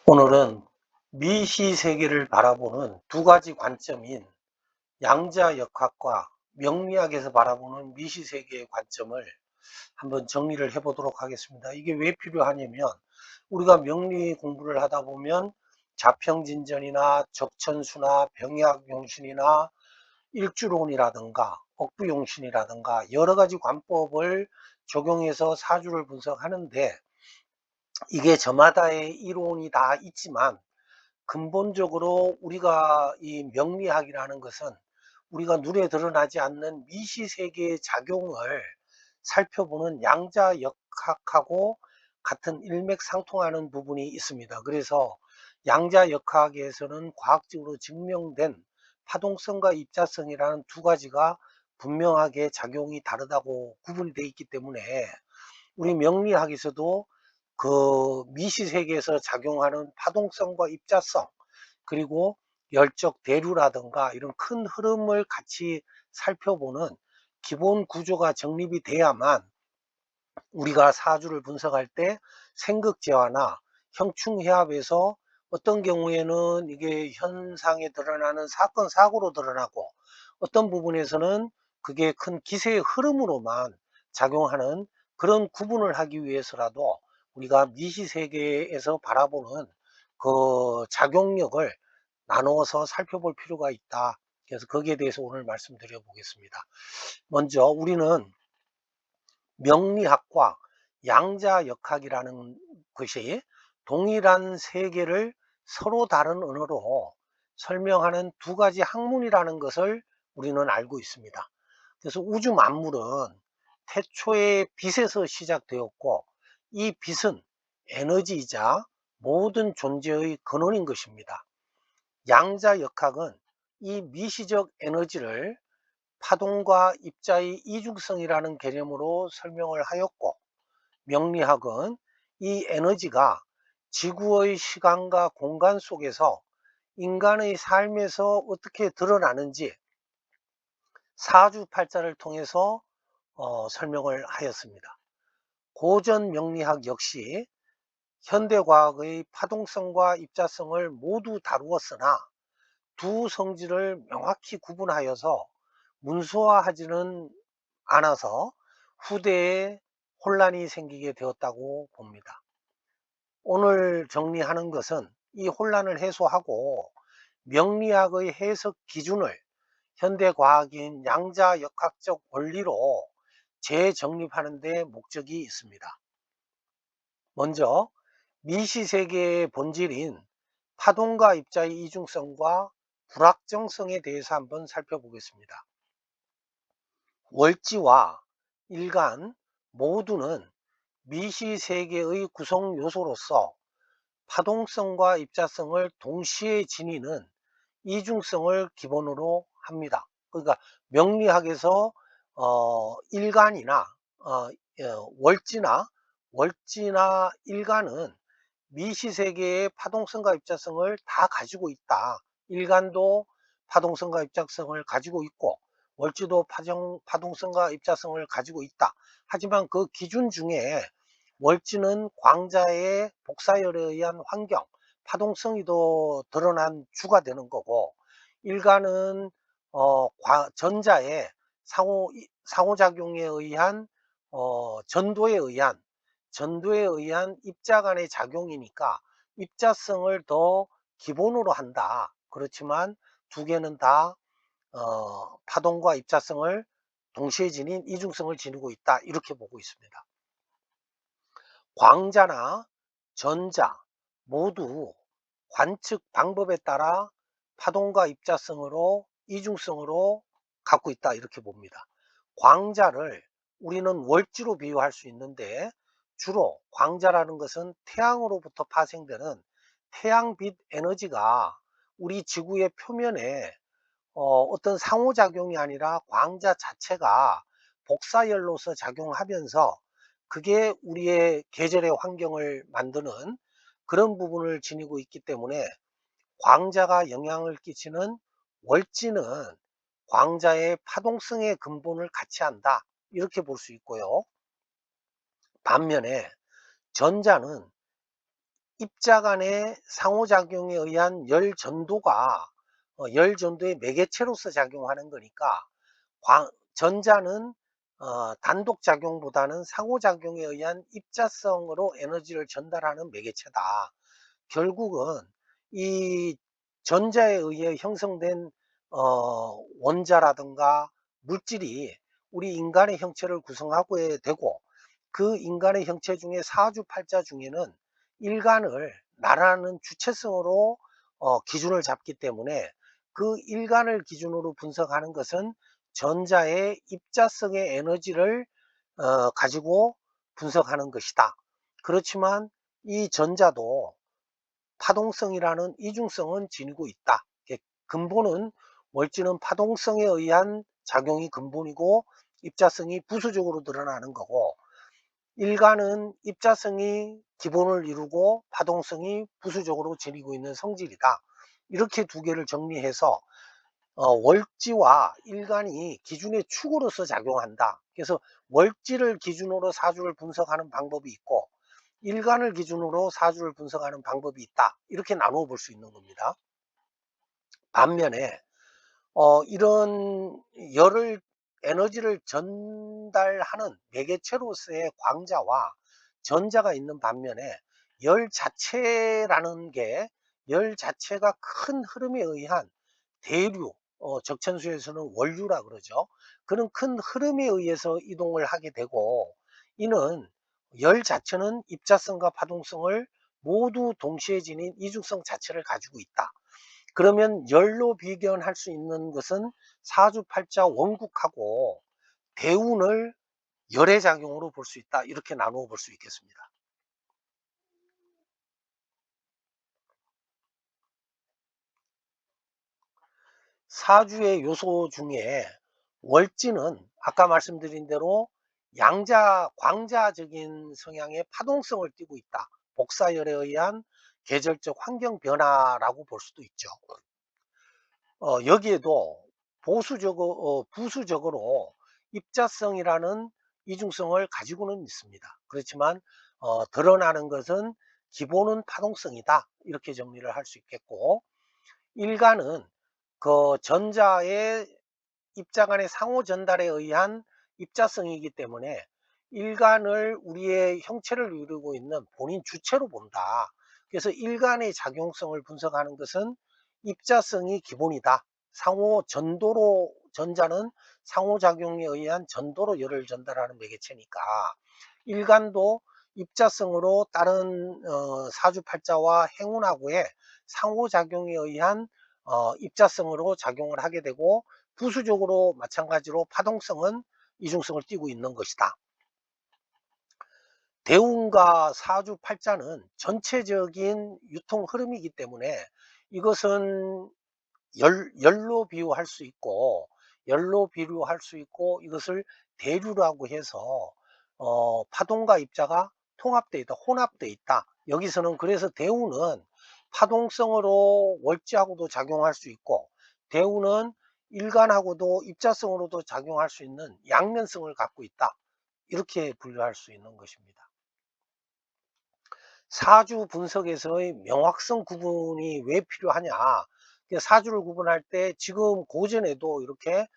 오늘은 미시 세계를 바라보는 두 가지 관점인 양자역학과 명리학에서 바라보는 미시 세계의 관점을 한번 정리를 해보도록 하겠습니다. 이게 왜 필요하냐면 우리가 명리 공부를 하다 보면 자평진전이나 적천수나 병약용신이나 일주론이라든가 억부용신이라든가 여러 가지 관법을 적용해서 사주를 분석하는데, 이게 저마다의 이론이 다 있지만 근본적으로 우리가 이 명리학이라는 것은 우리가 눈에 드러나지 않는 미시세계의 작용을 살펴보는 양자역학하고 같은 일맥상통하는 부분이 있습니다. 그래서 양자역학에서는 과학적으로 증명된 파동성과 입자성이라는 두 가지가 분명하게 작용이 다르다고 구분이 되어 있기 때문에 우리 명리학에서도 그 미시세계에서 작용하는 파동성과 입자성, 그리고 열적 대류라든가 이런 큰 흐름을 같이 살펴보는 기본 구조가 정립이 돼야만 우리가 사주를 분석할 때 생극재화나 형충해합에서 어떤 경우에는 이게 현상에 드러나는 사건 사고로 드러나고, 어떤 부분에서는 그게 큰 기세의 흐름으로만 작용하는 그런 구분을 하기 위해서라도 우리가 미시세계에서 바라보는 그 작용력을 나누어서 살펴볼 필요가 있다. 그래서 거기에 대해서 오늘 말씀드려 보겠습니다. 먼저 우리는 명리학과 양자역학이라는 것이 동일한 세계를 서로 다른 언어로 설명하는 두 가지 학문이라는 것을 우리는 알고 있습니다. 그래서 우주 만물은 태초의 빛에서 시작되었고, 이 빛은 에너지이자 모든 존재의 근원인 것입니다. 양자역학은 이 미시적 에너지를 파동과 입자의 이중성이라는 개념으로 설명을 하였고, 명리학은 이 에너지가 지구의 시간과 공간 속에서 인간의 삶에서 어떻게 드러나는지 사주팔자를 통해서 설명을 하였습니다. 고전 명리학 역시 현대과학의 파동성과 입자성을 모두 다루었으나 두 성질을 명확히 구분하여서 문서화하지는 않아서 후대에 혼란이 생기게 되었다고 봅니다. 오늘 정리하는 것은 이 혼란을 해소하고 명리학의 해석 기준을 현대과학인 양자역학적 원리로 재정립하는 데 목적이 있습니다. 먼저 미시세계의 본질인 파동과 입자의 이중성과 불확정성에 대해서 한번 살펴보겠습니다. 월지와 일간 모두는 미시세계의 구성 요소로서 파동성과 입자성을 동시에 지니는 이중성을 기본으로 합니다. 그러니까 명리학에서 일간이나 월지나 일간은 미시세계의 파동성과 입자성을 다 가지고 있다. 일간도 파동성과 입자성을 가지고 있고 월지도 파동성과 입자성을 가지고 있다. 하지만 그 기준 중에 월지는 광자의 복사열에 의한 환경, 파동성이 더 드러난 주가 되는 거고, 일간은 전자의 상호작용에 의한 전도에 의한 입자 간의 작용이니까 입자성을 더 기본으로 한다. 그렇지만 두 개는 다 파동과 입자성을 동시에 지닌 이중성을 지니고 있다. 이렇게 보고 있습니다. 광자나 전자 모두 관측 방법에 따라 파동과 입자성으로 이중성으로 갖고 있다. 이렇게 봅니다. 광자를 우리는 월지로 비유할 수 있는데, 주로 광자라는 것은 태양으로부터 파생되는 태양빛 에너지가 우리 지구의 표면에 어떤 상호작용이 아니라 광자 자체가 복사열로서 작용하면서 그게 우리의 계절의 환경을 만드는 그런 부분을 지니고 있기 때문에 광자가 영향을 끼치는 월지는 광자의 파동성의 근본을 같이 한다. 이렇게 볼 수 있고요. 반면에 전자는 입자 간의 상호작용에 의한 열 전도가 열 전도의 매개체로서 작용하는 거니까 전자는 단독 작용보다는 상호작용에 의한 입자성으로 에너지를 전달하는 매개체다. 결국은 이 전자에 의해 형성된 원자라든가 물질이 우리 인간의 형체를 구성하고 되고, 그 인간의 형체 중에 사주팔자 중에는 일간을 나라는 주체성으로 기준을 잡기 때문에, 그 일간을 기준으로 분석하는 것은 전자의 입자성의 에너지를 가지고 분석하는 것이다. 그렇지만 이 전자도 파동성이라는 이중성은 지니고 있다. 근본은, 월지는 파동성에 의한 작용이 근본이고 입자성이 부수적으로 드러나는 거고, 일간은 입자성이 기본을 이루고 파동성이 부수적으로 지니고 있는 성질이다. 이렇게 두 개를 정리해서 월지와 일간이 기준의 축으로서 작용한다. 그래서 월지를 기준으로 사주를 분석하는 방법이 있고, 일간을 기준으로 사주를 분석하는 방법이 있다. 이렇게 나누어 볼 수 있는 겁니다. 반면에 이런 열을, 에너지를 전달하는 매개체로서의 광자와 전자가 있는 반면에, 열 자체라는 게, 열 자체가 큰 흐름에 의한 대류, 적천수에서는 원류라 그러죠. 그런 큰 흐름에 의해서 이동을 하게 되고, 이는 열 자체는 입자성과 파동성을 모두 동시에 지닌 이중성 자체를 가지고 있다. 그러면 열로 비견할 수 있는 것은 사주팔자 원국하고 대운을 열의 작용으로 볼 수 있다. 이렇게 나누어 볼 수 있겠습니다. 사주의 요소 중에 월지는 아까 말씀드린 대로 광자적인 성향의 파동성을 띠고 있다. 복사열에 의한 계절적 환경 변화라고 볼 수도 있죠. 여기에도 부수적으로 입자성이라는 이중성을 가지고는 있습니다. 그렇지만 드러나는 것은 기본은 파동성이다. 이렇게 정리를 할 수 있겠고, 일간은 그 전자의 입자 간의 상호 전달에 의한 입자성이기 때문에 일간을 우리의 형체를 이루고 있는 본인 주체로 본다. 그래서 일간의 작용성을 분석하는 것은 입자성이 기본이다. 상호 전도로, 전자는 상호작용에 의한 전도로 열을 전달하는 매개체니까 일간도 입자성으로 다른 사주팔자와 행운하고의 상호작용에 의한 입자성으로 작용을 하게 되고, 부수적으로 마찬가지로 파동성은 이중성을 띠고 있는 것이다. 대운과 사주팔자는 전체적인 유통 흐름이기 때문에 이것은 열로 비유할 수 있고, 이것을 대류라고 해서 파동과 입자가 통합되어 있다, 혼합되어 있다. 여기서는 그래서 대우는 파동성으로 월지하고도 작용할 수 있고, 대우는 일간하고도 입자성으로도 작용할 수 있는 양면성을 갖고 있다. 이렇게 분류할 수 있는 것입니다. 사주 분석에서의 명확성 구분이 왜 필요하냐. 사주를 구분할 때 지금 고전에도 이렇게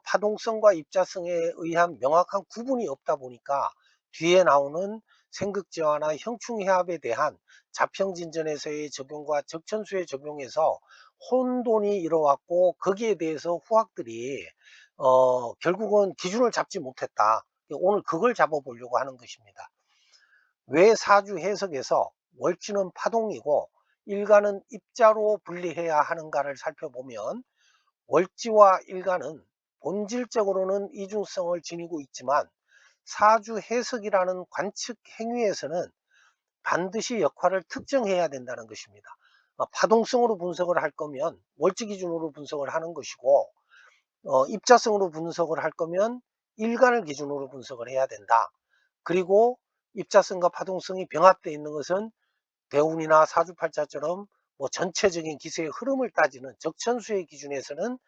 파동성과 입자성에 의한 명확한 구분이 없다 보니까 뒤에 나오는 생극지화나 형충해합에 대한 자평진전에서의 적용과 적천수의 적용에서 혼돈이 일어왔고, 거기에 대해서 후학들이 결국은 기준을 잡지 못했다. 오늘 그걸 잡아보려고 하는 것입니다. 왜 사주 해석에서 월지는 파동이고 일간은 입자로 분리해야 하는가를 살펴보면, 월지와 일간은 본질적으로는 이중성을 지니고 있지만 사주 해석이라는 관측 행위에서는 반드시 역할을 특정해야 된다는 것입니다. 파동성으로 분석을 할 거면 월지 기준으로 분석을 하는 것이고, 입자성으로 분석을 할 거면 일간을 기준으로 분석을 해야 된다. 그리고 입자성과 파동성이 병합되어 있는 것은 대운이나 사주팔자처럼 뭐 전체적인 기세의 흐름을 따지는 적천수의 기준에서는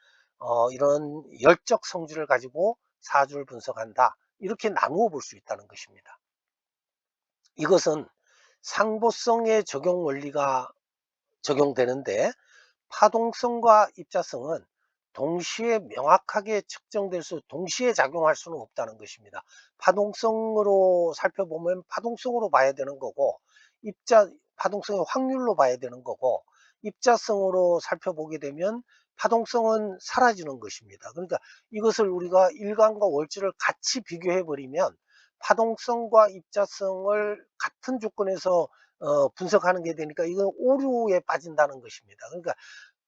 이런 열적 성질을 가지고 사주를 분석한다. 이렇게 나누어 볼 수 있다는 것입니다. 이것은 상보성의 적용 원리가 적용되는데, 파동성과 입자성은 동시에 명확하게 측정될 동시에 작용할 수는 없다는 것입니다. 파동성으로 살펴보면 파동성으로 봐야 되는 거고, 파동성의 확률로 봐야 되는 거고, 입자성으로 살펴보게 되면 파동성은 사라지는 것입니다. 그러니까 이것을 우리가 일간과 월지를 같이 비교해 버리면 파동성과 입자성을 같은 조건에서 분석하는 게 되니까 이건 오류에 빠진다는 것입니다. 그러니까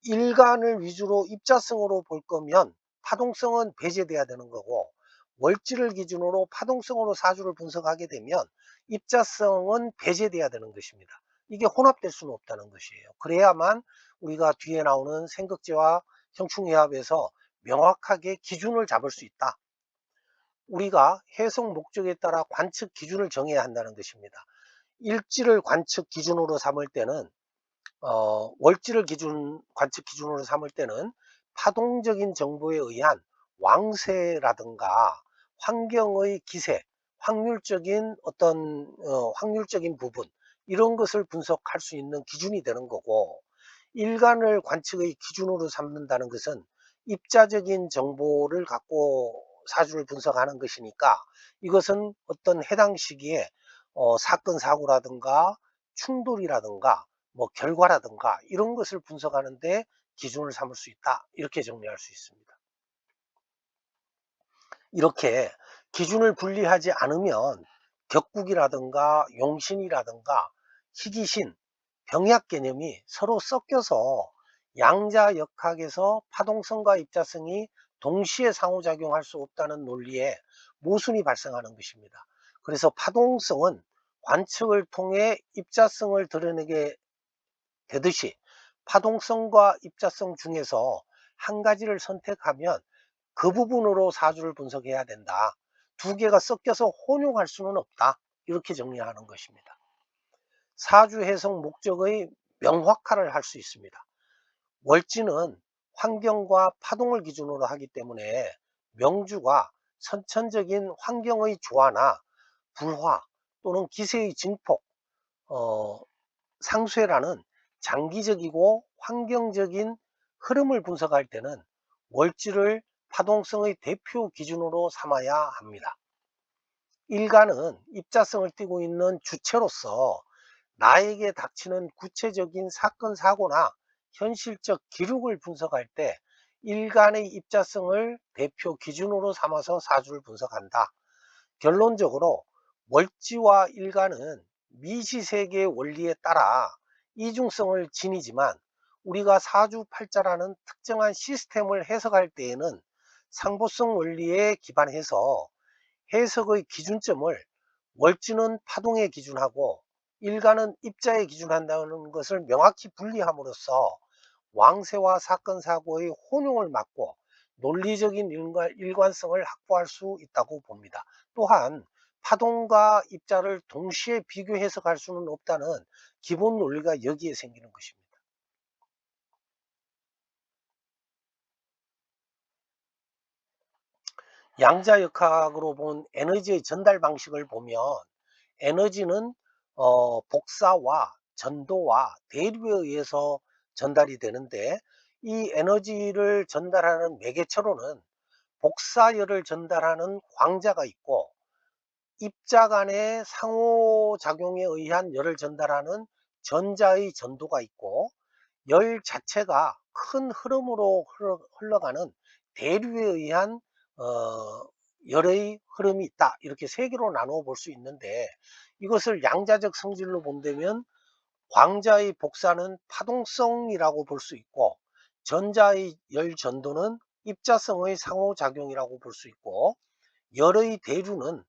일간을 위주로 입자성으로 볼 거면 파동성은 배제돼야 되는 거고, 월지를 기준으로 파동성으로 사주를 분석하게 되면 입자성은 배제돼야 되는 것입니다. 이게 혼합될 수는 없다는 것이에요. 그래야만 우리가 뒤에 나오는 생극제와 형충해합에서 명확하게 기준을 잡을 수 있다. 우리가 해석 목적에 따라 관측 기준을 정해야 한다는 것입니다. 일지를 관측 기준으로 삼을 때는 월지를 관측 기준으로 삼을 때는 파동적인 정보에 의한 왕세라든가 환경의 기세, 확률적인 부분, 이런 것을 분석할 수 있는 기준이 되는 거고, 일간을 관측의 기준으로 삼는다는 것은 입자적인 정보를 갖고 사주를 분석하는 것이니까, 이것은 어떤 해당 시기에 사건 사고라든가 충돌이라든가 뭐 결과라든가 이런 것을 분석하는데 기준을 삼을 수 있다, 이렇게 정리할 수 있습니다. 이렇게 기준을 분리하지 않으면 격국이라든가 용신이라든가 희귀신, 병약 개념이 서로 섞여서 양자역학에서 파동성과 입자성이 동시에 상호작용할 수 없다는 논리에 모순이 발생하는 것입니다. 그래서 파동성은 관측을 통해 입자성을 드러내게 되듯이, 파동성과 입자성 중에서 한 가지를 선택하면 그 부분으로 사주를 분석해야 된다. 두 개가 섞여서 혼용할 수는 없다. 이렇게 정리하는 것입니다. 사주 해석 목적의 명확화를 할 수 있습니다. 월지는 환경과 파동을 기준으로 하기 때문에 명주가 선천적인 환경의 조화나 불화 또는 기세의 증폭, 상쇄라는 장기적이고 환경적인 흐름을 분석할 때는 월지를 파동성의 대표 기준으로 삼아야 합니다. 일간은 입자성을 띠고 있는 주체로서 나에게 닥치는 구체적인 사건 사고나 현실적 기록을 분석할 때 일간의 입자성을 대표 기준으로 삼아서 사주를 분석한다. 결론적으로 월지와 일간은 미시세계의 원리에 따라 이중성을 지니지만, 우리가 사주팔자라는 특정한 시스템을 해석할 때에는 상보성 원리에 기반해서 해석의 기준점을 월지는 파동에 기준하고 일간은 입자에 기준한다는 것을 명확히 분리함으로써 왕세와 사건 사고의 혼용을 막고 논리적인 일관성을 확보할 수 있다고 봅니다. 또한 파동과 입자를 동시에 비교 해석할 수는 없다는 기본 논리가 여기에 생기는 것입니다. 양자역학으로 본 에너지의 전달 방식을 보면, 에너지는 복사와 전도와 대류에 의해서 전달이 되는데, 이 에너지를 전달하는 매개체로는 복사열을 전달하는 광자가 있고, 입자 간의 상호작용에 의한 열을 전달하는 전자의 전도가 있고, 열 자체가 큰 흐름으로 흘러가는 대류에 의한 열의 흐름이 있다. 이렇게 세 개로 나누어 볼 수 있는데, 이것을 양자적 성질로 본다면 광자의 복사는 파동성이라고 볼 수 있고, 전자의 열 전도는 입자성의 상호작용이라고 볼 수 있고, 열의 대류는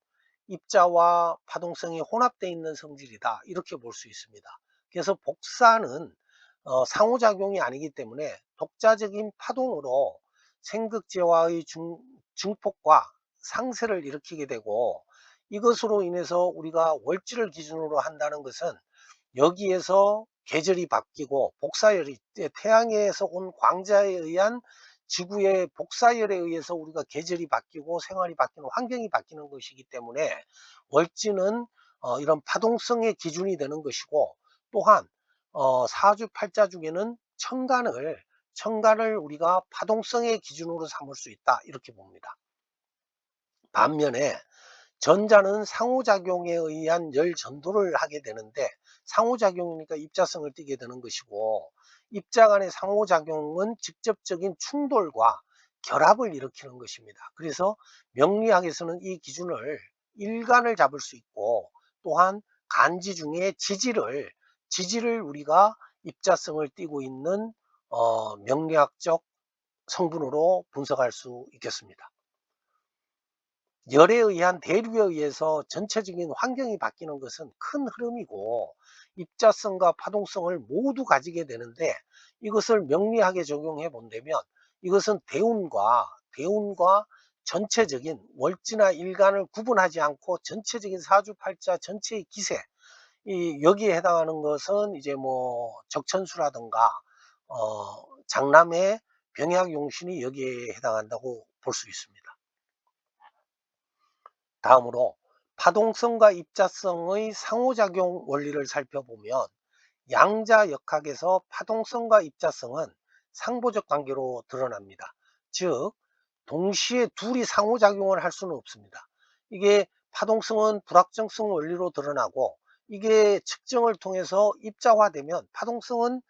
입자와 파동성이 혼합되어 있는 성질이다, 이렇게 볼 수 있습니다. 그래서 복사는 상호작용이 아니기 때문에 독자적인 파동으로 생극제와의 증폭과 상쇄를 일으키게 되고, 이것으로 인해서 우리가 월지를 기준으로 한다는 것은 여기에서 계절이 바뀌고 복사열이, 태양에서 온 광자에 의한 지구의 복사열에 의해서 우리가 계절이 바뀌고 생활이 바뀌는, 환경이 바뀌는 것이기 때문에 월지는 이런 파동성의 기준이 되는 것이고, 또한 사주팔자 중에는 천간을 우리가 파동성의 기준으로 삼을 수 있다, 이렇게 봅니다. 반면에 전자는 상호작용에 의한 열 전도를 하게 되는데, 상호작용이니까 입자성을 띠게 되는 것이고, 입자 간의 상호작용은 직접적인 충돌과 결합을 일으키는 것입니다. 그래서 명리학에서는 이 기준을 일간을 잡을 수 있고, 또한 간지 중에 지지를 우리가 입자성을 띠고 있는 명리학적 성분으로 분석할 수 있겠습니다. 열에 의한 대류에 의해서 전체적인 환경이 바뀌는 것은 큰 흐름이고, 입자성과 파동성을 모두 가지게 되는데, 이것을 명리학에 적용해 본다면 이것은 대운과 전체적인 월지나 일간을 구분하지 않고 전체적인 사주팔자 전체의 기세, 여기에 해당하는 것은 이제 뭐 적천수라든가 장남의 병약용신이 여기에 해당한다고 볼 수 있습니다. 다음으로 파동성과 입자성의 상호작용 원리를 살펴보면, 양자역학에서 파동성과 입자성은 상보적 관계로 드러납니다. 즉 동시에 둘이 상호작용을 할 수는 없습니다. 이게 파동성은 불확정성 원리로 드러나고, 이게 측정을 통해서 입자화되면 파동성은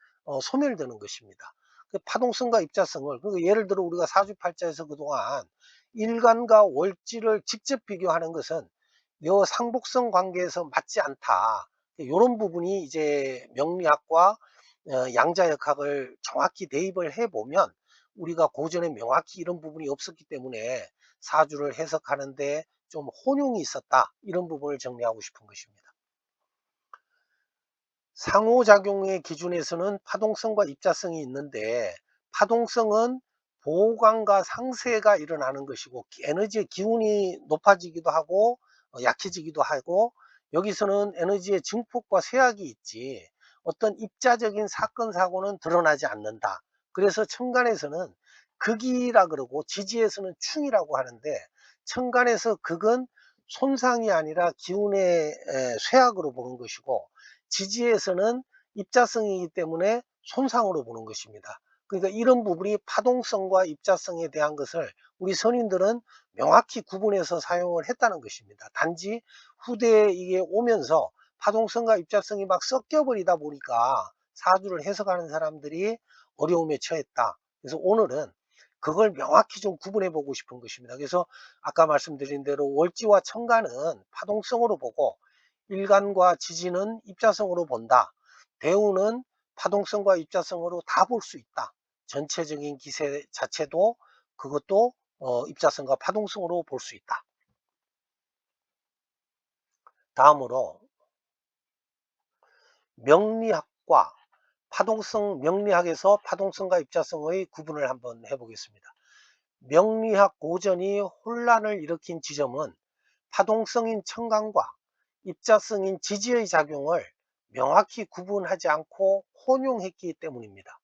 소멸되는 것입니다. 그 파동성과 입자성을, 그러니까 예를 들어 우리가 사주팔자에서 그동안 일간과 월지를 직접 비교하는 것은 요 상복성 관계에서 맞지 않다, 이런 부분이 이제 명리학과 양자역학을 정확히 대입을 해보면, 우리가 고전에 명확히 이런 부분이 없었기 때문에 사주를 해석하는데 좀 혼용이 있었다, 이런 부분을 정리하고 싶은 것입니다. 상호작용의 기준에서는 파동성과 입자성이 있는데, 파동성은 보강과 상쇄가 일어나는 것이고, 에너지의 기운이 높아지기도 하고 약해지기도 하고, 여기서는 에너지의 증폭과 쇠약이 있지 어떤 입자적인 사건 사고는 드러나지 않는다. 그래서 천간에서는 극이라 그러고 지지에서는 충이라고 하는데, 천간에서 극은 손상이 아니라 기운의 쇠약으로 보는 것이고, 지지에서는 입자성이기 때문에 손상으로 보는 것입니다. 그러니까 이런 부분이 파동성과 입자성에 대한 것을 우리 선인들은 명확히 구분해서 사용을 했다는 것입니다. 단지 후대에 이게 오면서 파동성과 입자성이 막 섞여 버리다 보니까 사주를 해석하는 사람들이 어려움에 처했다. 그래서 오늘은 그걸 명확히 좀 구분해 보고 싶은 것입니다. 그래서 아까 말씀드린 대로 월지와 천간은 파동성으로 보고, 일간과 지지는 입자성으로 본다. 대우는 파동성과 입자성으로 다 볼 수 있다. 전체적인 기세 자체도, 그것도 입자성과 파동성으로 볼 수 있다. 다음으로 명리학과 명리학에서 파동성과 입자성의 구분을 한번 해보겠습니다. 명리학 고전이 혼란을 일으킨 지점은 파동성인 천간과 입자성인 지지의 작용을 명확히 구분하지 않고 혼용했기 때문입니다.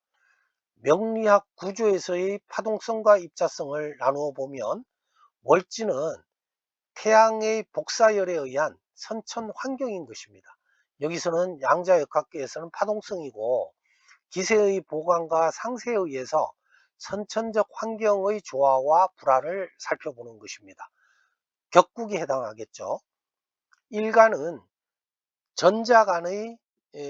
명리학 구조에서의 파동성과 입자성을 나누어 보면, 월지는 태양의 복사열에 의한 선천 환경인 것입니다. 여기서는 양자역학계에서는 파동성이고, 기세의 보강과 상세에 의해서 선천적 환경의 조화와 불화를 살펴보는 것입니다. 격국이 해당하겠죠. 일간은 전자 간의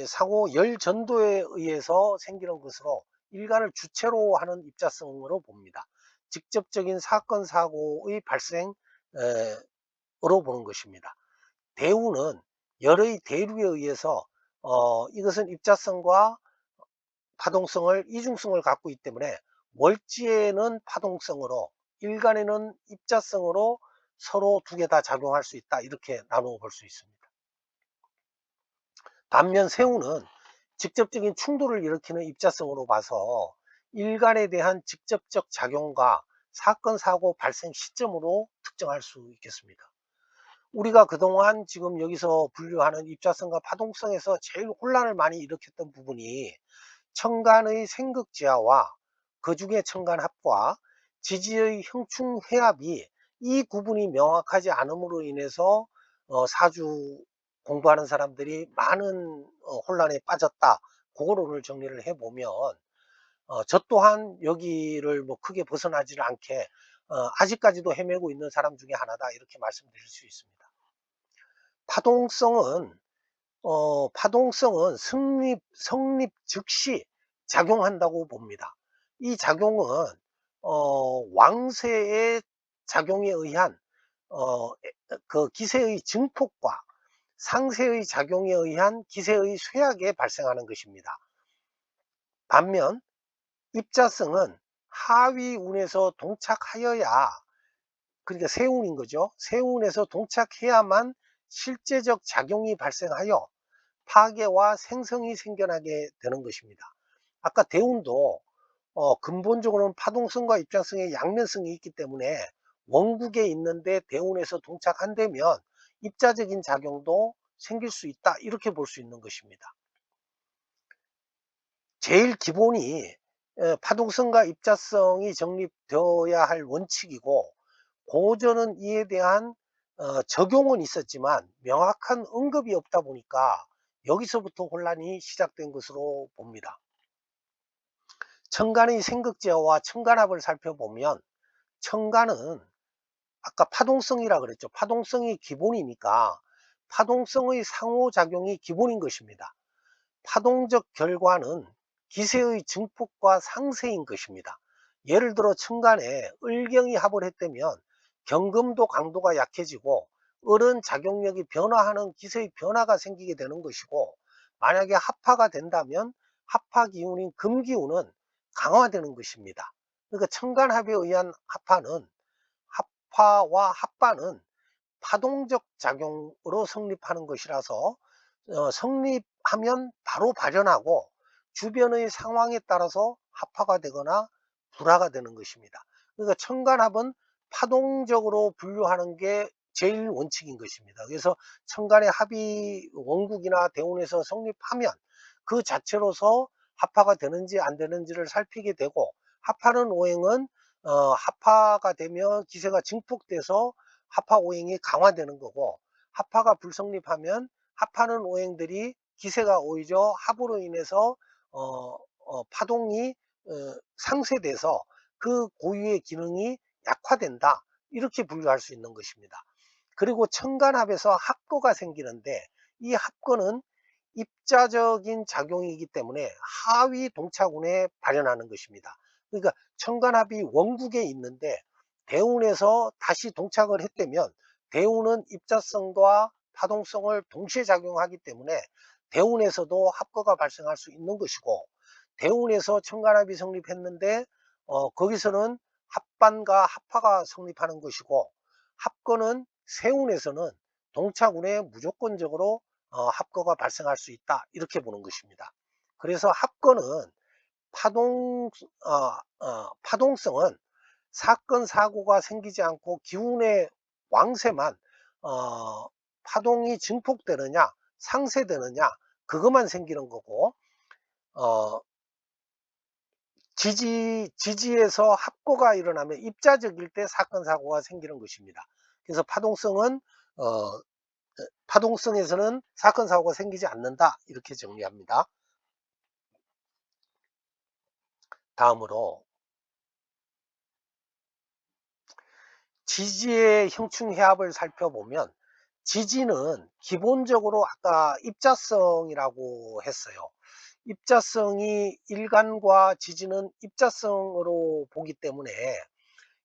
상호 열 전도에 의해서 생기는 것으로 일간을 주체로 하는 입자성으로 봅니다. 직접적인 사건 사고의 발생으로 보는 것입니다. 대우는 열의 대류에 의해서 이것은 입자성과 파동성을 이중성을 갖고 있기 때문에, 월지에는 파동성으로 일간에는 입자성으로 서로 두 개 다 작용할 수 있다, 이렇게 나누어 볼 수 있습니다. 반면 세우는 직접적인 충돌을 일으키는 입자성으로 봐서 일간에 대한 직접적 작용과 사건 사고 발생 시점으로 특정할 수 있겠습니다. 우리가 그동안 지금 여기서 분류하는 입자성과 파동성에서 제일 혼란을 많이 일으켰던 부분이 천간의 생극지하와 그 중에 천간합과 지지의 형충회합이, 이 구분이 명확하지 않음으로 인해서 사주 공부하는 사람들이 많은 혼란에 빠졌다. 그걸 오늘 정리를 해 보면 저 또한 여기를 뭐 크게 벗어나지를 않게 아직까지도 헤매고 있는 사람 중에 하나다 이렇게 말씀드릴 수 있습니다. 파동성은 파동성은 성립 즉시 작용한다고 봅니다. 이 작용은 왕세의 작용에 의한 그 기세의 증폭과 상세의 작용에 의한 기세의 쇠약에 발생하는 것입니다. 반면 입자성은 하위 운에서 동착하여야, 그러니까 세운인 거죠. 세운에서 동착해야만 실제적 작용이 발생하여 파괴와 생성이 생겨나게 되는 것입니다. 아까 대운도 근본적으로는 파동성과 입자성의 양면성이 있기 때문에 원국에 있는데 대운에서 동착한다면 입자적인 작용도 생길 수 있다 이렇게 볼 수 있는 것입니다. 제일 기본이 파동성과 입자성이 정립되어야 할 원칙이고, 고전은 이에 대한 적용은 있었지만 명확한 언급이 없다 보니까 여기서부터 혼란이 시작된 것으로 봅니다. 천간의 생극제와 천간합을 살펴보면 천간은 아까 파동성이라 그랬죠. 파동성이 기본이니까 파동성의 상호작용이 기본인 것입니다. 파동적 결과는 기세의 증폭과 상세인 것입니다. 예를 들어 천간에 을경이 합을 했다면 경금도 강도가 약해지고 을은 작용력이 변화하는 기세의 변화가 생기게 되는 것이고, 만약에 합파가 된다면 합파 기운인 금기운은 강화되는 것입니다. 그러니까 천간합에 의한 합파와 합반은 파동적 작용으로 성립하는 것이라서 성립하면 바로 발현하고 주변의 상황에 따라서 합화가 되거나 불화가 되는 것입니다. 그러니까 천간합은 파동적으로 분류하는 게 제일 원칙인 것입니다. 그래서 천간의 합이 원국이나 대운에서 성립하면 그 자체로서 합화가 되는지 안 되는지를 살피게 되고, 합하는 오행은 합화가 되면 기세가 증폭돼서 합화 오행이 강화되는 거고, 합화가 불성립하면 합하는 오행들이 기세가 오히려 합으로 인해서 파동이 상쇄돼서 그 고유의 기능이 약화된다 이렇게 분류할 수 있는 것입니다. 그리고 천간합에서 합거가 생기는데, 이 합거는 입자적인 작용이기 때문에 하위 동차군에 발현하는 것입니다. 그러니까 천간합이 원국에 있는데 대운에서 다시 동착을 했다면 대운은 입자성과 파동성을 동시에 작용하기 때문에 대운에서도 합거가 발생할 수 있는 것이고, 대운에서 천간합이 성립했는데 거기서는 합반과 합화가 성립하는 것이고, 합거는 세운에서는 동차군에 무조건적으로 합거가 발생할 수 있다 이렇게 보는 것입니다. 그래서 합거는 파동성은 사건 사고가 생기지 않고 기운의 왕세만 파동이 증폭되느냐 상쇄되느냐 그것만 생기는 거고, 어, 지지에서 합고가 일어나면 입자적일 때 사건 사고가 생기는 것입니다. 그래서 파동성에서는 사건 사고가 생기지 않는다 이렇게 정리합니다. 다음으로 지지의 형충해합을 살펴보면, 지지는 기본적으로 아까 입자성이라고 했어요. 입자성이 일간과 지지는 입자성으로 보기 때문에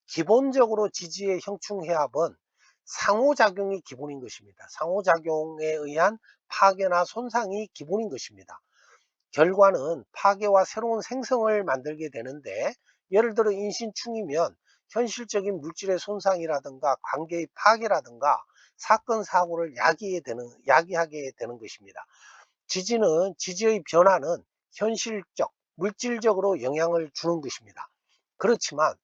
기본적으로 지지의 형충해합은 상호작용이 기본인 것입니다. 상호작용에 의한 파괴나 손상이 기본인 것입니다. 결과는 파괴와 새로운 생성을 만들게 되는데, 예를 들어 인신충이면 현실적인 물질의 손상이라든가 관계의 파괴라든가 사건 사고를 야기하게 되는 것입니다. 지지의 변화는 현실적 물질적으로 영향을 주는 것입니다. 그렇지만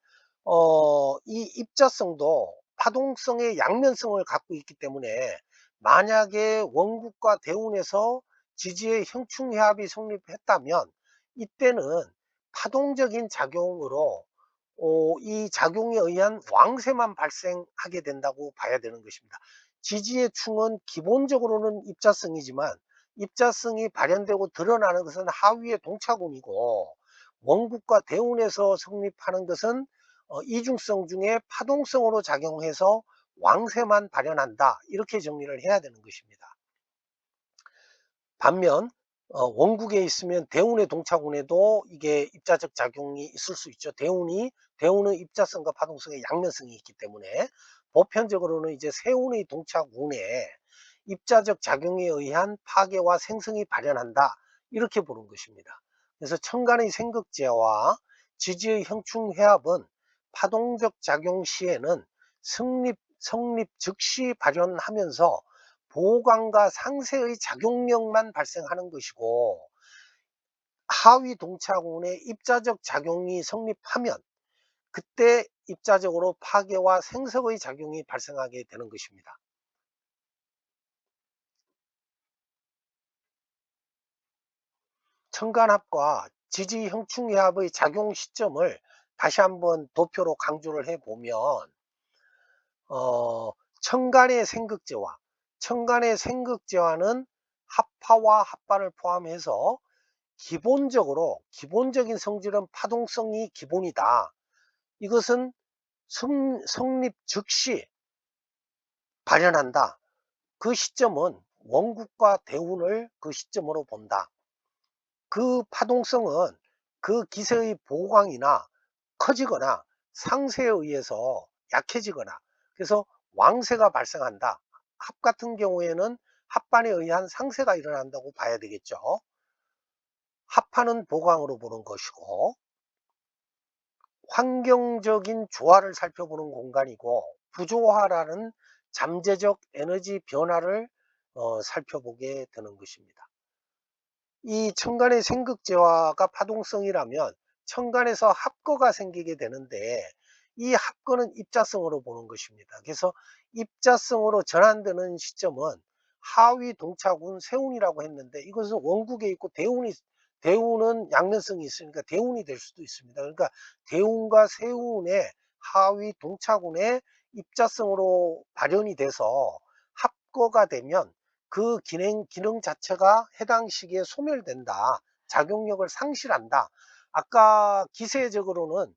이 입자성도 파동성의 양면성을 갖고 있기 때문에 만약에 원국과 대운에서 지지의 형충해합이 성립했다면 이때는 파동적인 작용으로 이 작용에 의한 왕세만 발생하게 된다고 봐야 되는 것입니다. 지지의 충은 기본적으로는 입자성이지만 입자성이 발현되고 드러나는 것은 하위의 동차군이고, 원국과 대운에서 성립하는 것은 이중성 중에 파동성으로 작용해서 왕세만 발현한다, 이렇게 정리를 해야 되는 것입니다. 반면 원국에 있으면 대운의 동차군에도 이게 입자적 작용이 있을 수 있죠. 대운은 입자성과 파동성의 양면성이 있기 때문에 보편적으로는 이제 세운의 동차군에 입자적 작용에 의한 파괴와 생성이 발현한다, 이렇게 보는 것입니다. 그래서 천간의 생극제와 지지의 형충회합은 파동적 작용 시에는 성립 즉시 발현하면서 보강과 상세의 작용력만 발생하는 것이고, 하위 동차군의 입자적 작용이 성립하면 그때 입자적으로 파괴와 생석의 작용이 발생하게 되는 것입니다. 천간합과 지지 형충회합의 작용 시점을 다시 한번 도표로 강조를 해보면, 천간의 생극제와는 합파와 합반을 포함해서 기본적인 성질은 파동성이 기본이다. 이것은 성립 즉시 발현한다. 그 시점은 원국과 대운을 그 시점으로 본다. 그 파동성은 그 기세의 보강이나 커지거나 상세에 의해서 약해지거나, 그래서 왕세가 발생한다. 합 같은 경우에는 합반에 의한 상세가 일어난다고 봐야 되겠죠. 합하는 보강으로 보는 것이고, 환경적인 조화를 살펴보는 공간이고, 부조화라는 잠재적 에너지 변화를 살펴보게 되는 것입니다. 이 천간의 생극제화가 파동성이라면 천간에서 합거가 생기게 되는데, 이 합거는 입자성으로 보는 것입니다. 그래서 입자성으로 전환되는 시점은 하위 동차군 세운이라고 했는데, 이것은 원국에 있고 대운은 양면성이 있으니까 대운이 될 수도 있습니다. 그러니까 대운과 세운의 하위 동차군의 입자성으로 발현이 돼서 합거가 되면 그 기능 자체가 해당 시기에 소멸된다. 작용력을 상실한다. 아까 기세적으로는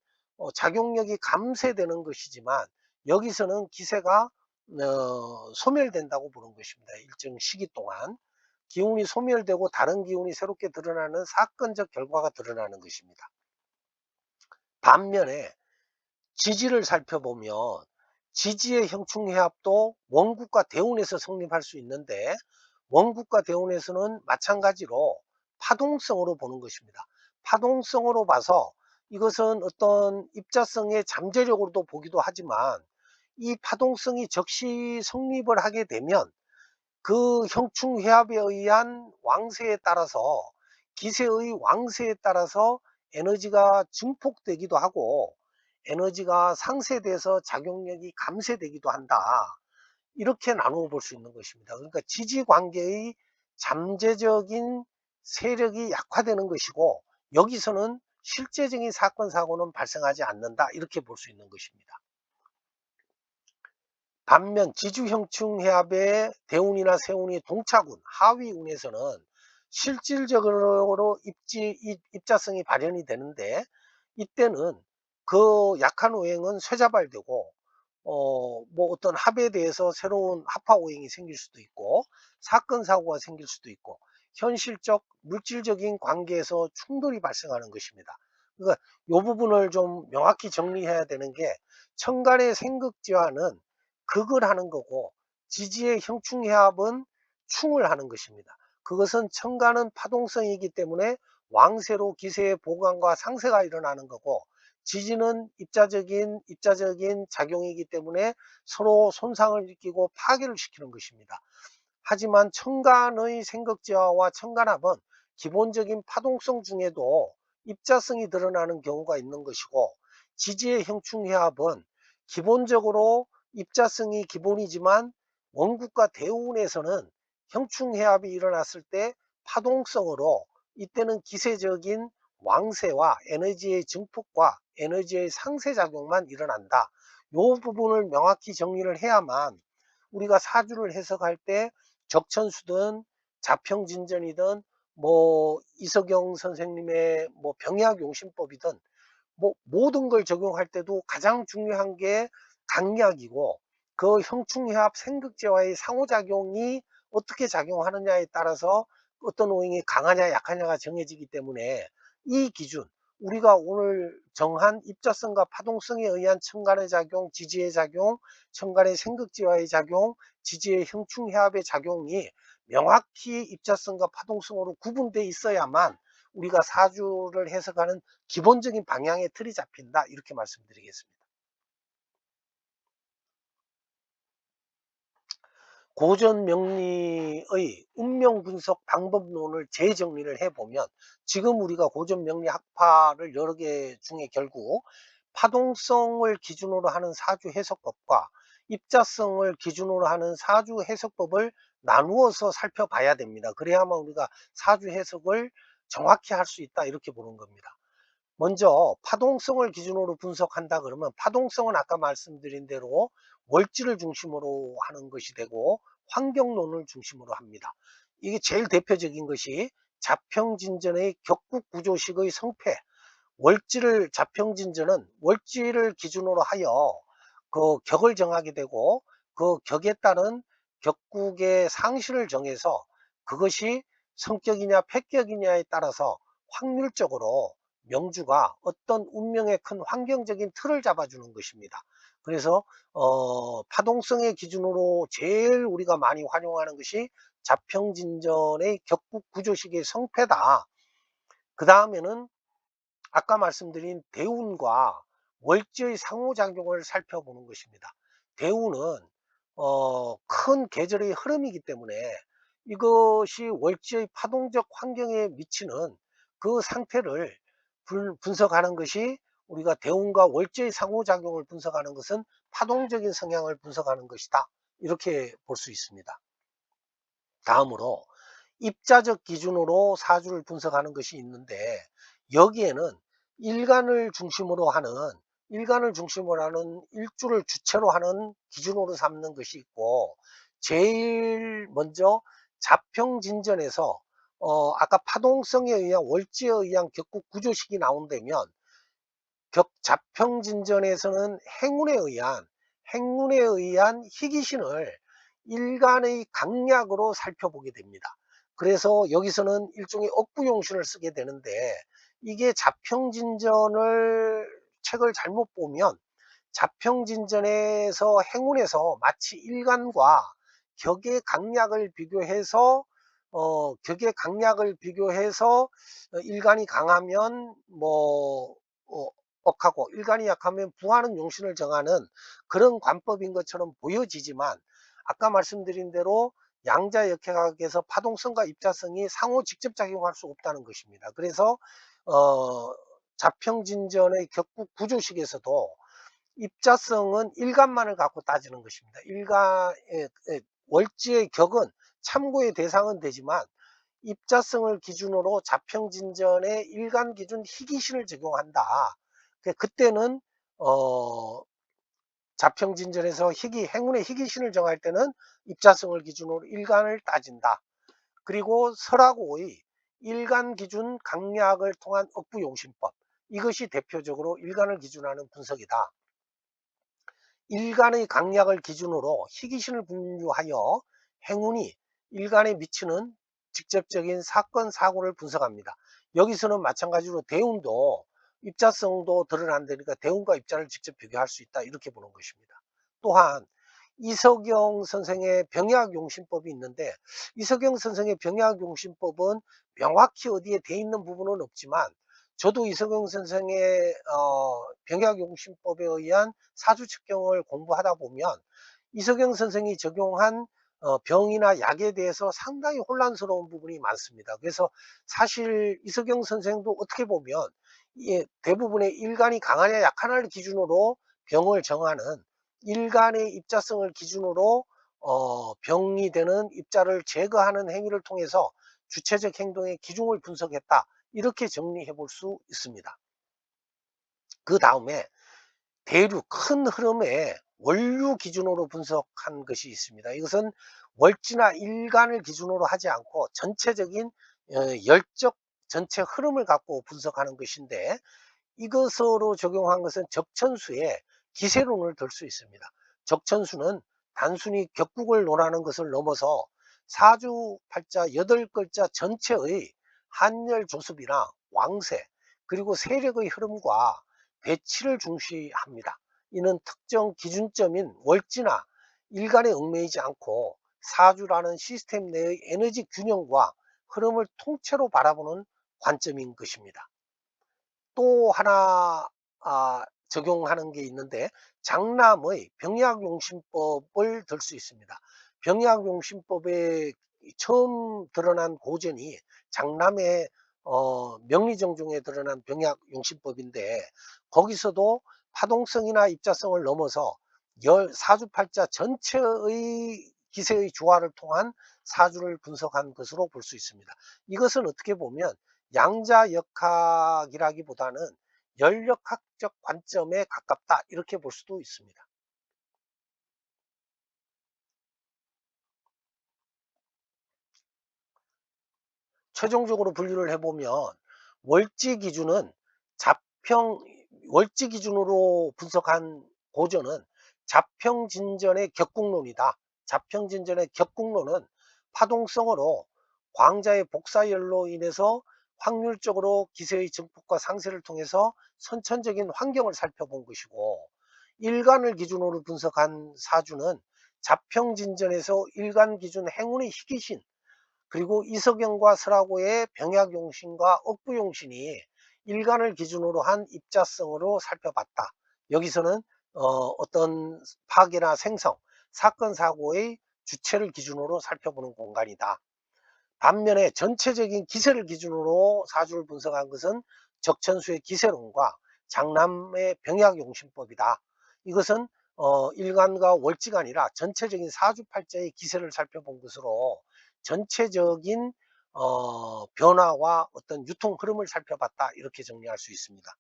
작용력이 감쇄되는 것이지만, 여기서는 기세가 소멸된다고 보는 것입니다. 일정 시기 동안 기운이 소멸되고 다른 기운이 새롭게 드러나는 사건적 결과가 드러나는 것입니다. 반면에 지지를 살펴보면 지지의 형충회합도 원국과 대운에서 성립할 수 있는데, 원국과 대운에서는 마찬가지로 파동성으로 보는 것입니다. 파동성으로 봐서 이것은 어떤 입자성의 잠재력으로도 보기도 하지만, 이 파동성이 즉시 성립을 하게 되면 그 형충회합에 의한 왕세에 따라서, 기세의 왕세에 따라서 에너지가 증폭되기도 하고 에너지가 상쇄돼서 작용력이 감쇄되기도 한다. 이렇게 나누어 볼 수 있는 것입니다. 그러니까 지지관계의 잠재적인 세력이 약화되는 것이고, 여기서는 실제적인 사건 사고는 발생하지 않는다, 이렇게 볼 수 있는 것입니다. 반면 지주형충해압의 대운이나 세운이 동차군 하위운에서는 실질적으로 입자성이 발현이 되는데, 이때는 그 약한 오행은 쇠자발되고 뭐 어떤 합에 대해서 새로운 합화 오행이 생길 수도 있고 사건 사고가 생길 수도 있고 현실적 물질적인 관계에서 충돌이 발생하는 것입니다. 그러니까 이 부분을 좀 명확히 정리해야 되는 게, 천간의 생극지화는 극을 하는 거고 지지의 형충해합은 충을 하는 것입니다. 그것은 천간은 파동성이기 때문에 왕세로 기세의 보강과 상세가 일어나는 거고, 지지는 입자적인 작용이기 때문에 서로 손상을 일으키고 파괴를 시키는 것입니다. 하지만 천간의 생극지화와 천간합은 기본적인 파동성 중에도 입자성이 드러나는 경우가 있는 것이고, 지지의 형충해합은 기본적으로 입자성이 기본이지만 원국과 대운에서는 형충해합이 일어났을 때 파동성으로, 이때는 기세적인 왕세와 에너지의 증폭과 에너지의 상쇄작용만 일어난다. 이 부분을 명확히 정리를 해야만 우리가 사주를 해석할 때 적천수든 자평진전이든 뭐 이석영 선생님의 뭐 병약용신법이든 뭐 모든 걸 적용할 때도 가장 중요한 게 강약이고, 그 형충해합 생극제와의 상호작용이 어떻게 작용하느냐에 따라서 어떤 오행이 강하냐 약하냐가 정해지기 때문에, 이 기준, 우리가 오늘 정한 입자성과 파동성에 의한 천간의 작용, 지지의 작용, 천간의 생극지와의 작용, 지지의 형충해합의 작용이 명확히 입자성과 파동성으로 구분되어 있어야만 우리가 사주를 해석하는 기본적인 방향의 틀이 잡힌다, 이렇게 말씀드리겠습니다. 고전 명리의 운명 분석 방법론을 재정리를 해보면, 지금 우리가 고전 명리 학파를 여러 개 중에 결국 파동성을 기준으로 하는 사주 해석법과 입자성을 기준으로 하는 사주 해석법을 나누어서 살펴봐야 됩니다. 그래야만 우리가 사주 해석을 정확히 할 수 있다, 이렇게 보는 겁니다. 먼저 파동성을 기준으로 분석한다 그러면, 파동성은 아까 말씀드린 대로 월지를 중심으로 하는 것이 되고 환경론을 중심으로 합니다. 이게 제일 대표적인 것이 자평진전의 격국구조식의 성패. 월지를, 자평진전은 월지를 기준으로 하여 그 격을 정하게 되고, 그 격에 따른 격국의 상실을 정해서 그것이 성격이냐 패격이냐에 따라서 확률적으로 명주가 어떤 운명의 큰 환경적인 틀을 잡아주는 것입니다. 그래서 파동성의 기준으로 제일 우리가 많이 활용하는 것이 자평진전의 격국구조식의 성패다. 그 다음에는 아까 말씀드린 대운과 월지의 상호작용을 살펴보는 것입니다. 대운은 큰 계절의 흐름이기 때문에 이것이 월지의 파동적 환경에 미치는 그 상태를 분석하는 것이, 우리가 대운과 월지의 상호작용을 분석하는 것은 파동적인 성향을 분석하는 것이다, 이렇게 볼 수 있습니다. 다음으로 입자적 기준으로 사주를 분석하는 것이 있는데, 여기에는 일간을 중심으로 하는 일주를 주체로 하는 기준으로 삼는 것이 있고, 제일 먼저 자평진전에서 아까 파동성에 의한 월지에 의한 격국 구조식이 나온다면, 자평진전에서는 행운에 의한 희귀신을 일간의 강약으로 살펴보게 됩니다. 그래서 여기서는 일종의 억부용신을 쓰게 되는데, 이게 자평진전을 책을 잘못 보면 자평진전에서 행운에서 마치 일간과 격의 강약을 비교해서 일간이 강하면 뭐 억하고 일간이 약하면 부하는 용신을 정하는 그런 관법인 것처럼 보여지지만, 아까 말씀드린 대로 양자역학에서 파동성과 입자성이 상호 직접 작용할 수 없다는 것입니다. 그래서 어, 자평진전의 격국 구조식에서도 입자성은 일간만을 갖고 따지는 것입니다. 월지의 격은 참고의 대상은 되지만, 입자성을 기준으로 자평진전의 일간 기준 희귀신을 적용한다. 그때는 자평진전에서 행운의 희귀신을 정할 때는 입자성을 기준으로 일간을 따진다. 그리고 설하고의 일간 기준 강약을 통한 억부용신법, 이것이 대표적으로 일간을 기준하는 분석이다. 일간의 강약을 기준으로 희귀신을 분류하여 행운이 일간에 미치는 직접적인 사건 사고를 분석합니다. 여기서는 마찬가지로 대운도 입자성도 드러난다니까 대운과 입자를 직접 비교할 수 있다, 이렇게 보는 것입니다. 또한 이석영 선생의 병약용신법이 있는데, 이석영 선생의 병약용신법은 명확히 어디에 돼 있는 부분은 없지만, 저도 이석영 선생의 병약용신법에 의한 사주측경을 공부하다 보면 이석영 선생이 적용한 병이나 약에 대해서 상당히 혼란스러운 부분이 많습니다. 그래서 사실 이석영 선생도 어떻게 보면 대부분의 일간이 강하냐 약하냐를 기준으로 병을 정하는, 일간의 입자성을 기준으로 병이 되는 입자를 제거하는 행위를 통해서 주체적 행동의 기준을 분석했다, 이렇게 정리해 볼 수 있습니다. 그 다음에 대륙 큰 흐름에 원류 기준으로 분석한 것이 있습니다. 이것은 월지나 일간을 기준으로 하지 않고 전체적인 열적 전체 흐름을 갖고 분석하는 것인데, 이것으로 적용한 것은 적천수에 기세론을 들 수 있습니다. 적천수는 단순히 격국을 논하는 것을 넘어서 사주팔자 8글자 전체의 한열 조습이나 왕세, 그리고 세력의 흐름과 배치를 중시합니다. 이는 특정 기준점인 월지나 일간에 얽매이지 않고 사주라는 시스템 내의 에너지 균형과 흐름을 통째로 바라보는 관점인 것입니다. 또 하나 적용하는 게 있는데, 장남의 병약용신법을 들 수 있습니다. 병약용신법에 처음 드러난 고전이 장남의 명리정종에 드러난 병약용신법인데, 거기서도 파동성이나 입자성을 넘어서 사주팔자 전체의 기세의 조화를 통한 사주를 분석한 것으로 볼 수 있습니다. 이것은 어떻게 보면 양자역학이라기보다는 연력학적 관점에 가깝다, 이렇게 볼 수도 있습니다. 최종적으로 분류를 해보면, 월지 기준은 자평 월지 기준으로 분석한 고전은 자평진전의 격국론이다. 자평진전의 격국론은 파동성으로 광자의 복사열로 인해서 확률적으로 기세의 증폭과 상세를 통해서 선천적인 환경을 살펴본 것이고, 일간을 기준으로 분석한 사주는 자평진전에서 일간 기준 행운의 희귀신, 그리고 이석영과 설하고의 병약용신과 억부용신이 일간을 기준으로 한 입자성으로 살펴봤다. 여기서는 어떤 파괴나 생성, 사건 사고의 주체를 기준으로 살펴보는 공간이다. 반면에 전체적인 기세를 기준으로 사주를 분석한 것은 적천수의 기세론과 장남의 병약용신법이다. 이것은 일간과 월지가 아니라 전체적인 사주팔자의 기세를 살펴본 것으로 전체적인 변화와 어떤 유통 흐름을 살펴봤다, 이렇게 정리할 수 있습니다.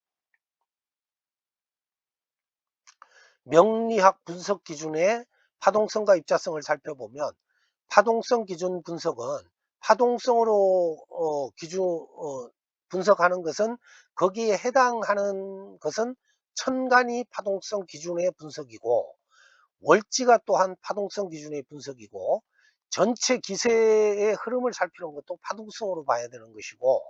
명리학 분석 기준의 파동성과 입자성을 살펴보면, 파동성 기준 분석은 파동성으로 분석하는 것은, 거기에 해당하는 것은 천간이 파동성 기준의 분석이고, 월지가 또한 파동성 기준의 분석이고, 전체 기세의 흐름을 살피는 것도 파동성으로 봐야 되는 것이고,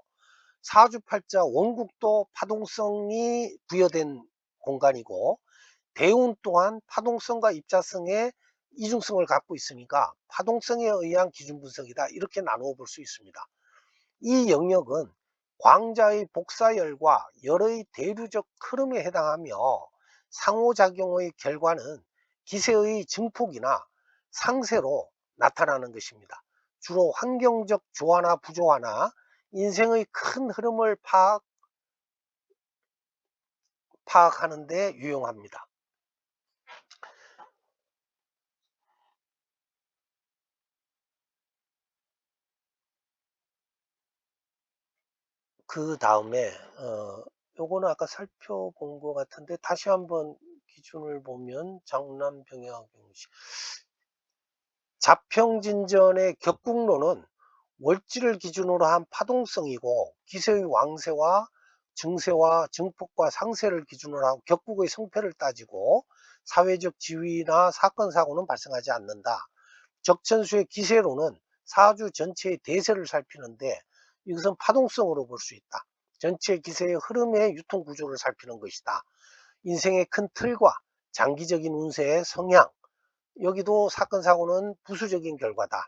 사주팔자 원국도 파동성이 부여된 공간이고, 대운 또한 파동성과 입자성의 이중성을 갖고 있으니까 파동성에 의한 기준 분석이다, 이렇게 나누어 볼 수 있습니다. 이 영역은 광자의 복사열과 열의 대류적 흐름에 해당하며, 상호작용의 결과는 기세의 증폭이나 상세로 나타나는 것입니다. 주로 환경적 조화나 부조화나 인생의 큰 흐름을 파악하는 데 유용합니다. 그 다음에 요거는 아까 살펴본 것 같은데, 다시 한번 기준을 보면, 장남 병약용신 자평진전의 격국론은 월지를 기준으로 한 파동성이고, 기세의 왕세와 증세와 증폭과 상세를 기준으로 하고 격국의 성패를 따지고, 사회적 지위나 사건 사고는 발생하지 않는다. 적천수의 기세론은 사주 전체의 대세를 살피는데, 이것은 파동성으로 볼 수 있다. 전체 기세의 흐름의 유통 구조를 살피는 것이다. 인생의 큰 틀과 장기적인 운세의 성향, 여기도 사건 사고는 부수적인 결과다.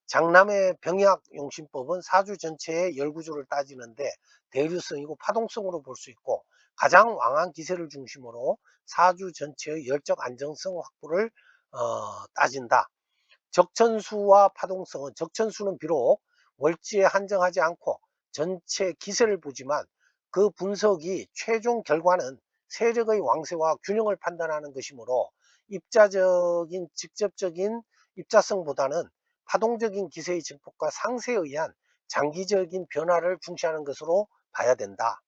장남의 병약용신법은 사주 전체의 열구조를 따지는데 대류성이고 파동성으로 볼 수 있고, 가장 왕한 기세를 중심으로 사주 전체의 열적 안정성 확보를 따진다. 적천수와 파동성은, 적천수는 비록 월지에 한정하지 않고 전체 기세를 보지만, 그 분석이 최종 결과는 세력의 왕세와 균형을 판단하는 것이므로, 입자적인 직접적인 입자성보다는 파동적인 기세의 증폭과 상세에 의한 장기적인 변화를 중시하는 것으로 봐야 된다.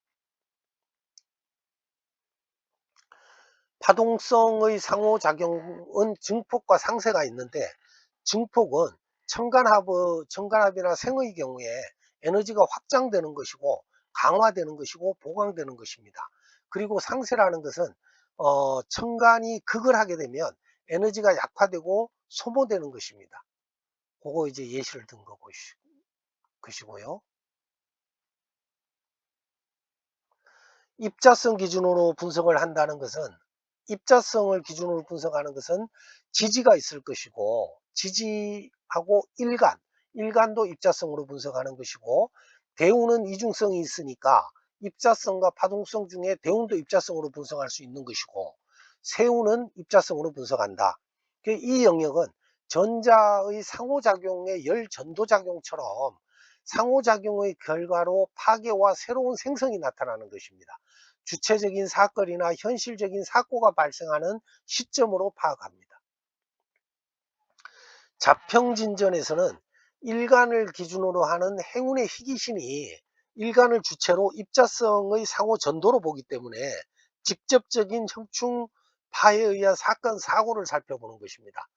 파동성의 상호작용은 증폭과 상쇄가 있는데, 증폭은 첨간합이나 생의 경우에 에너지가 확장되는 것이고 강화되는 것이고 보강되는 것입니다. 그리고 상쇄라는 것은 첨간이 극을 하게 되면 에너지가 약화되고 소모되는 것입니다. 그거 이제 예시를 든 것이고요. 입자성 기준으로 분석을 한다는 것은, 입자성을 기준으로 분석하는 것은 지지가 있을 것이고, 지지하고 일간도 입자성으로 분석하는 것이고, 대운은 이중성이 있으니까 입자성과 파동성 중에 대운도 입자성으로 분석할 수 있는 것이고, 세운은 입자성으로 분석한다. 이 영역은 전자의 상호작용의 열전도작용처럼 상호작용의 결과로 파괴와 새로운 생성이 나타나는 것입니다. 주체적인 사건이나 현실적인 사고가 발생하는 시점으로 파악합니다. 자평진전에서는 일간을 기준으로 하는 행운의 희귀신이 일간을 주체로 입자성의 상호 전도로 보기 때문에 직접적인 형충 파에 의한 사건 사고를 살펴보는 것입니다.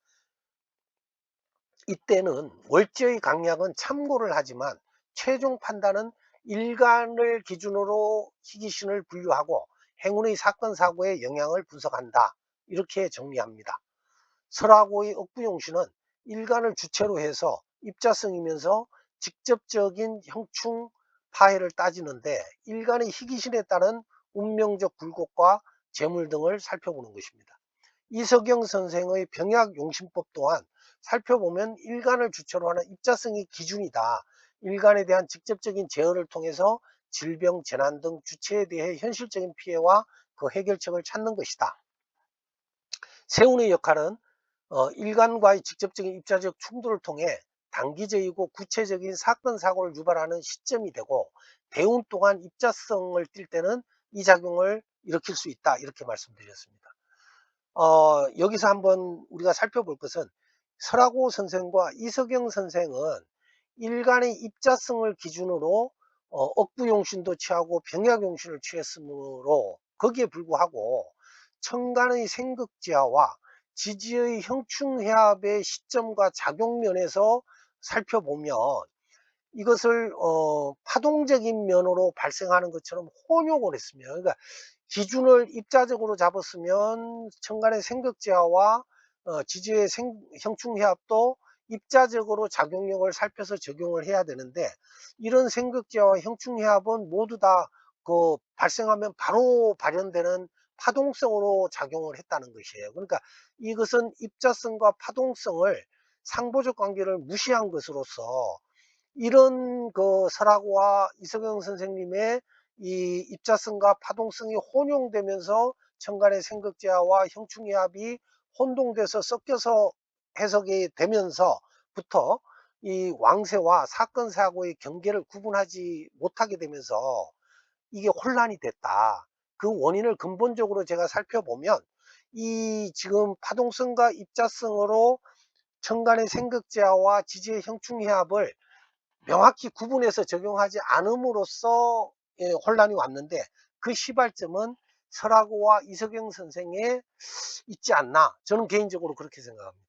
이때는 월지의 강약은 참고를 하지만 최종 판단은 일간을 기준으로 희귀신을 분류하고 행운의 사건 사고의 영향을 분석한다. 이렇게 정리합니다. 설하고의 억부용신은 일간을 주체로 해서 입자성이면서 직접적인 형충 파해를 따지는데, 일간의 희귀신에 따른 운명적 굴곡과 재물 등을 살펴보는 것입니다. 이석영 선생의 병약용신법 또한 살펴보면 일간을 주체로 하는 입자성이 기준이다. 일간에 대한 직접적인 제어를 통해서 질병, 재난 등 주체에 대해 현실적인 피해와 그 해결책을 찾는 것이다. 세운의 역할은 일간과의 직접적인 입자적 충돌을 통해 단기적이고 구체적인 사건 사고를 유발하는 시점이 되고, 대운 또한 입자성을 띌 때는 이 작용을 일으킬 수 있다. 이렇게 말씀드렸습니다. 여기서 한번 우리가 살펴볼 것은, 설하고 선생과 이석영 선생은 일간의 입자성을 기준으로 억부용신도 취하고 병약용신을 취했으므로, 거기에 불구하고 천간의 생극지하와 지지의 형충해합의 시점과 작용면에서 살펴보면 이것을 파동적인 면으로 발생하는 것처럼 혼용을 했습니다. 그러니까 기준을 입자적으로 잡았으면 천간의 생극지하와 지지의 형충해합도 입자적으로 작용력을 살펴서 적용을 해야 되는데, 이런 생극지하와 형충해합은 모두 다 발생하면 바로 발현되는 파동성으로 작용을 했다는 것이에요. 그러니까 이것은 입자성과 파동성을 상보적 관계를 무시한 것으로서, 이런 설하고와 이석영 선생님의 이 입자성과 파동성이 혼용되면서 천간의 생극지하와 형충해합이 혼동돼서 섞여서 해석이 되면서부터 이 왕세와 사건 사고의 경계를 구분하지 못하게 되면서 이게 혼란이 됐다. 그 원인을 근본적으로 제가 살펴보면, 이 지금 파동성과 입자성으로 천간의 생극지하와 지지의 형충해합을 명확히 구분해서 적용하지 않음으로써 혼란이 왔는데, 그 시발점은 설하고와 이석영 선생에 있지 않나, 저는 개인적으로 그렇게 생각합니다.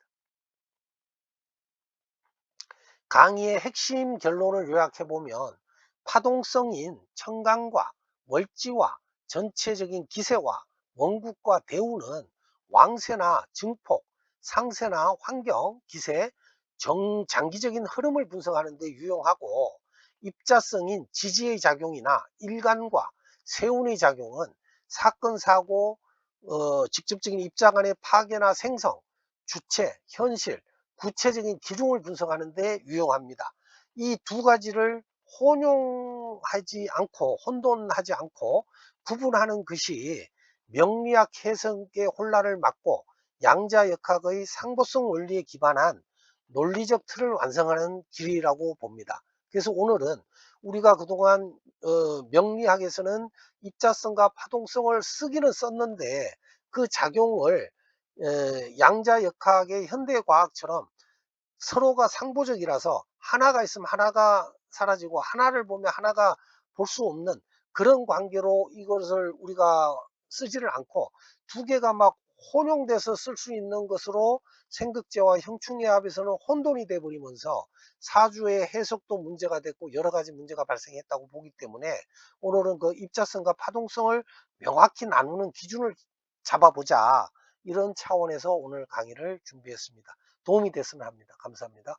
강의의 핵심 결론을 요약해보면, 파동성인 천간과 월지와 전체적인 기세와 원국과 대우는 왕세나 증폭, 상세나 환경, 기세, 장기적인 흐름을 분석하는 데 유용하고, 입자성인 지지의 작용이나 일간과 세운의 작용은 사건, 사고, 직접적인 입자 간의 파괴나 생성, 주체, 현실, 구체적인 기종을 분석하는 데 유용합니다. 이 두 가지를 혼돈하지 않고 구분하는 것이 명리학 해석의 혼란을 막고 양자역학의 상보성 원리에 기반한 논리적 틀을 완성하는 길이라고 봅니다. 그래서 오늘은 우리가 그동안 명리학에서는 입자성과 파동성을 쓰기는 썼는데, 그 작용을 양자역학의 현대과학처럼 서로가 상보적이라서 하나가 있으면 하나가 사라지고 하나를 보면 하나가 볼 수 없는 그런 관계로 이것을 우리가 쓰지를 않고, 두 개가 막 혼용돼서 쓸 수 있는 것으로 생극제와 형충해합에서는 혼돈이 돼 버리면서 사주의 해석도 문제가 됐고 여러 가지 문제가 발생했다고 보기 때문에 오늘은 그 입자성과 파동성을 명확히 나누는 기준을 잡아보자. 이런 차원에서 오늘 강의를 준비했습니다. 도움이 됐으면 합니다. 감사합니다.